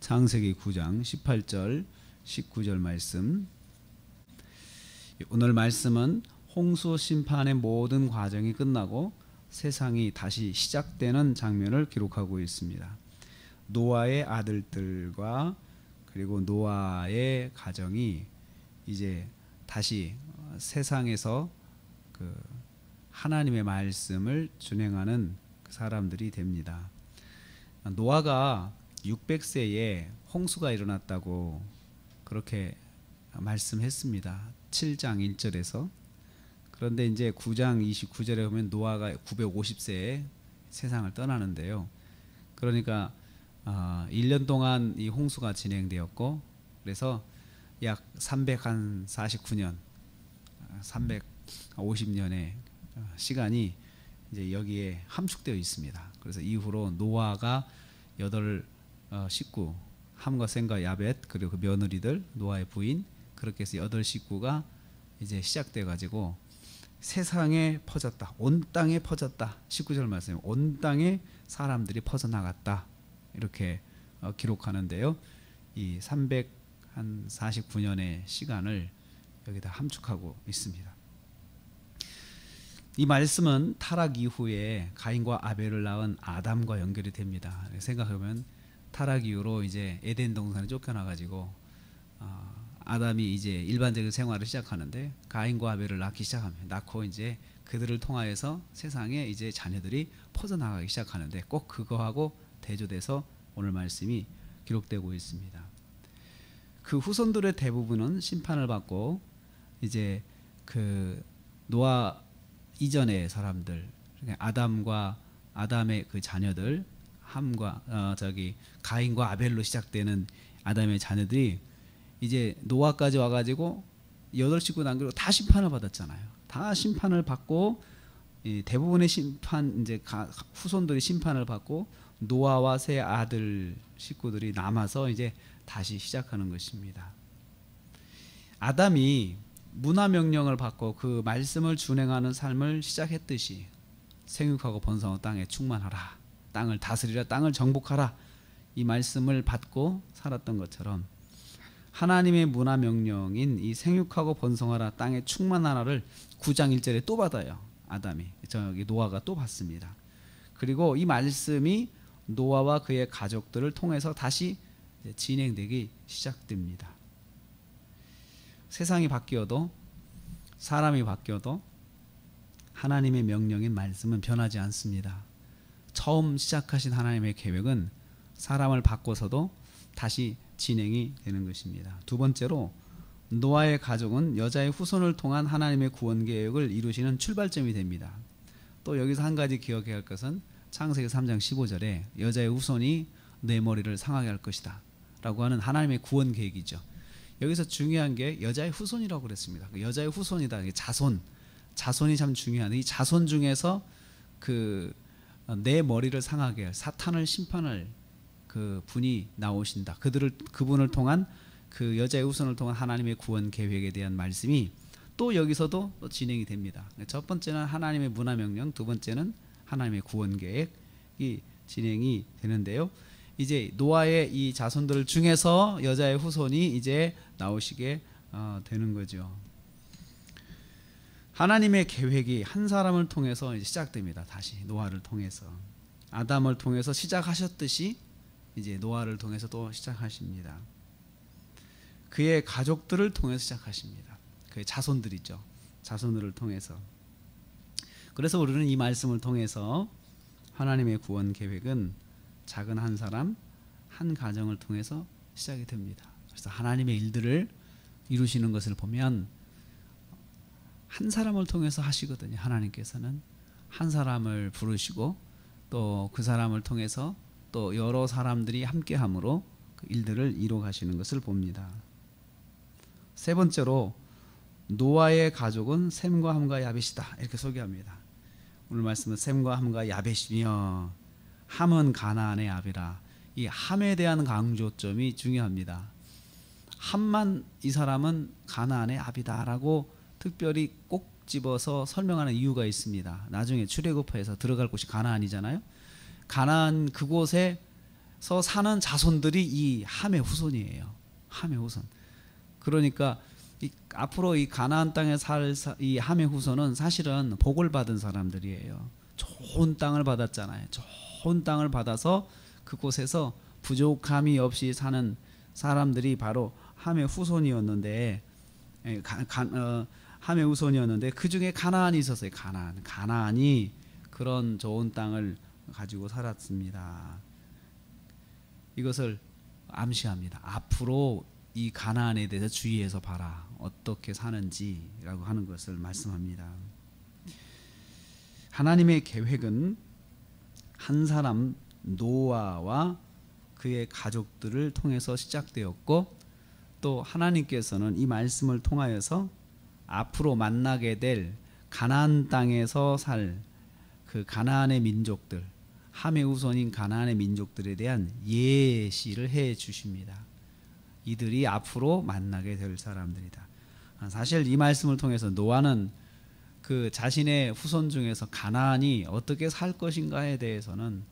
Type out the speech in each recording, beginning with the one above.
창세기 9장 18절 19절 말씀. 오늘 말씀은 홍수 심판의 모든 과정이 끝나고 세상이 다시 시작되는 장면을 기록하고 있습니다. 노아의 아들들과 그리고 노아의 가정이 이제 다시 세상에서 그 하나님의 말씀을 준행하는 사람들이 됩니다. 노아가 600세에 홍수가 일어났다고 그렇게 말씀했습니다. 7장 1절에서. 그런데 이제 9장 29절에 보면 노아가 950세에 세상을 떠나는데요. 그러니까 1년 동안 이 홍수가 진행되었고, 그래서 약 349년, 350년의 시간이 이제 여기에 함축되어 있습니다. 그래서 이후로 노아가 8 식구, 함과 셈과 야벳, 그리고 그 며느리들, 노아의 부인, 그렇게 해서 8 식구가 이제 시작돼 가지고 세상에 퍼졌다, 온 땅에 퍼졌다. 19절 말씀, 온 땅에 사람들이 퍼져나갔다, 이렇게 기록하는데요. 이 349년의 시간을 여기다 함축하고 있습니다. 이 말씀은 타락 이후에 가인과 아벨을 낳은 아담과 연결이 됩니다. 생각해보면 타락 이후로 이제 에덴 동산에 쫓겨나가지고 아담이 이제 일반적인 생활을 시작하는데 가인과 아벨을 낳기 시작합니다. 낳고 이제 그들을 통하여서 세상에 이제 자녀들이 퍼져나가기 시작하는데 꼭 그거하고 대조돼서 오늘 말씀이 기록되고 있습니다. 그 후손들의 대부분은 심판을 받고 이제 그 노아 이전의 사람들, 아담과 아담의 그 자녀들, 함과 가인과 아벨로 시작되는 아담의 자녀들이 이제 노아까지 와가지고 8 식구 남기고 다 심판을 받았잖아요. 다 심판을 받고 대부분의 심판, 이제 후손들이 심판을 받고 노아와 세 아들 식구들이 남아서 이제 다시 시작하는 것입니다. 아담이 문화 명령을 받고 그 말씀을 준행하는 삶을 시작했듯이 생육하고 번성하고 땅에 충만하라, 땅을 다스리라, 땅을 정복하라, 이 말씀을 받고 살았던 것처럼 하나님의 문화 명령인 이 생육하고 번성하라, 땅에 충만하라를 9장 1절에 또 받아요. 아담이, 저기 노아가 또 받습니다. 그리고 이 말씀이 노아와 그의 가족들을 통해서 다시 진행되기 시작됩니다. 세상이 바뀌어도, 사람이 바뀌어도 하나님의 명령인 말씀은 변하지 않습니다. 처음 시작하신 하나님의 계획은 사람을 바꿔서도 다시 진행이 되는 것입니다. 두 번째로, 노아의 가족은 여자의 후손을 통한 하나님의 구원 계획을 이루시는 출발점이 됩니다. 또 여기서 한 가지 기억해야 할 것은 창세기 3장 15절에 여자의 후손이 내 머리를 상하게 할 것이다 라고 하는 하나님의 구원 계획이죠. 여기서 중요한 게 여자의 후손이라고 그랬습니다. 여자의 후손이다. 자손이 참 중요한데, 이 자손 중에서 그 내 머리를 상하게 할, 사탄을 심판할 그 분이 나오신다. 그분을 통한, 그 여자의 후손을 통한 하나님의 구원 계획에 대한 말씀이 또 여기서도 또 진행이 됩니다. 첫 번째는 하나님의 문화 명령, 두 번째는 하나님의 구원 계획이 진행이 되는데요. 이제 노아의 이 자손들 중에서 여자의 후손이 이제 나오시게 되는 거죠. 하나님의 계획이 한 사람을 통해서 이제 시작됩니다. 다시 노아를 통해서, 아담을 통해서 시작하셨듯이 이제 노아를 통해서 또 시작하십니다. 그의 가족들을 통해서 시작하십니다. 그의 자손들이죠. 자손들을 통해서. 그래서 우리는 이 말씀을 통해서 하나님의 구원 계획은 작은 한 사람, 한 가정을 통해서 시작이 됩니다. 그래서 하나님의 일들을 이루시는 것을 보면 한 사람을 통해서 하시거든요. 하나님께서는 한 사람을 부르시고 또 그 사람을 통해서 또 여러 사람들이 함께함으로 그 일들을 이루어 가시는 것을 봅니다. 세 번째로, 노아의 가족은 셈과 함과 야벳이다, 이렇게 소개합니다. 오늘 말씀은 셈과 함과 야벳이며, 함은 가나안의 아비라. 이 함에 대한 강조점이 중요합니다. 함만, 이 사람은 가나안의 아비다라고 특별히 꼭 집어서 설명하는 이유가 있습니다. 나중에 출애굽해서 들어갈 곳이 가나안이잖아요. 가나안 그곳에 사는 자손들이 이 함의 후손이에요. 함의 후손. 그러니까 앞으로 이 가나안 땅에 살 이 함의 후손은 사실은 복을 받은 사람들이에요. 좋은 땅을 받았잖아요. 좋은 땅을 받아서 그곳에서 부족함이 없이 사는 사람들이 바로 함의 후손이었는데, 함의 후손이었는데 그 중에 가나안이 있었어요. 가나안이 그런 좋은 땅을 가지고 살았습니다. 이것을 암시합니다. 앞으로 이 가나안에 대해서 주의해서 봐라. 어떻게 사는지라고 하는 것을 말씀합니다. 하나님의 계획은 한 사람 노아와 그의 가족들을 통해서 시작되었고, 또 하나님께서는 이 말씀을 통하여서 앞으로 만나게 될 가나안 땅에서 살 그 가나안의 민족들, 함의 후손인 가나안의 민족들에 대한 예시를 해 주십니다. 이들이 앞으로 만나게 될 사람들이다. 사실 이 말씀을 통해서 노아는 그 자신의 후손 중에서 가나안이 어떻게 살 것인가에 대해서는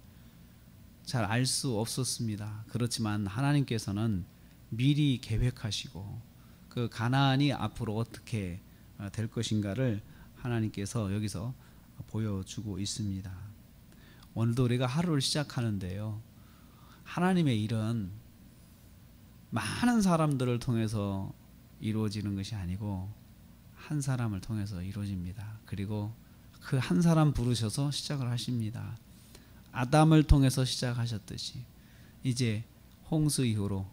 잘 알 수 없었습니다. 그렇지만 하나님께서는 미리 계획하시고 그 가나안이 앞으로 어떻게 될 것인가를 하나님께서 여기서 보여주고 있습니다. 오늘도 우리가 하루를 시작하는데요, 하나님의 일은 많은 사람들을 통해서 이루어지는 것이 아니고 한 사람을 통해서 이루어집니다. 그리고 그 한 사람 부르셔서 시작을 하십니다. 아담을 통해서 시작하셨듯이 이제 홍수 이후로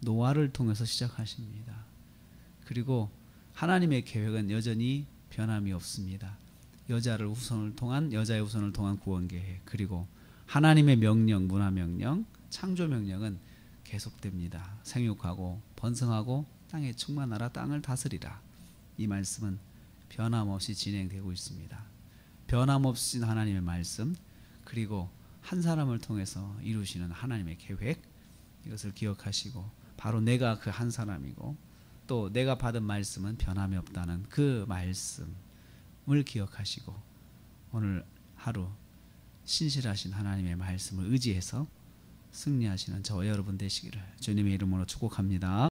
노아를 통해서 시작하십니다. 그리고 하나님의 계획은 여전히 변함이 없습니다. 여자의 후손을 통한 구원 계획, 그리고 하나님의 명령, 문화 명령, 창조 명령은 계속됩니다. 생육하고 번성하고 땅에 충만하라, 땅을 다스리라. 이 말씀은 변함없이 진행되고 있습니다. 변함없이 하나님의 말씀, 그리고 한 사람을 통해서 이루시는 하나님의 계획, 이것을 기억하시고 바로 내가 그 한 사람이고 또 내가 받은 말씀은 변함이 없다는 그 말씀을 기억하시고 오늘 하루 신실하신 하나님의 말씀을 의지해서 승리하시는 저와 여러분 되시기를 주님의 이름으로 축복합니다.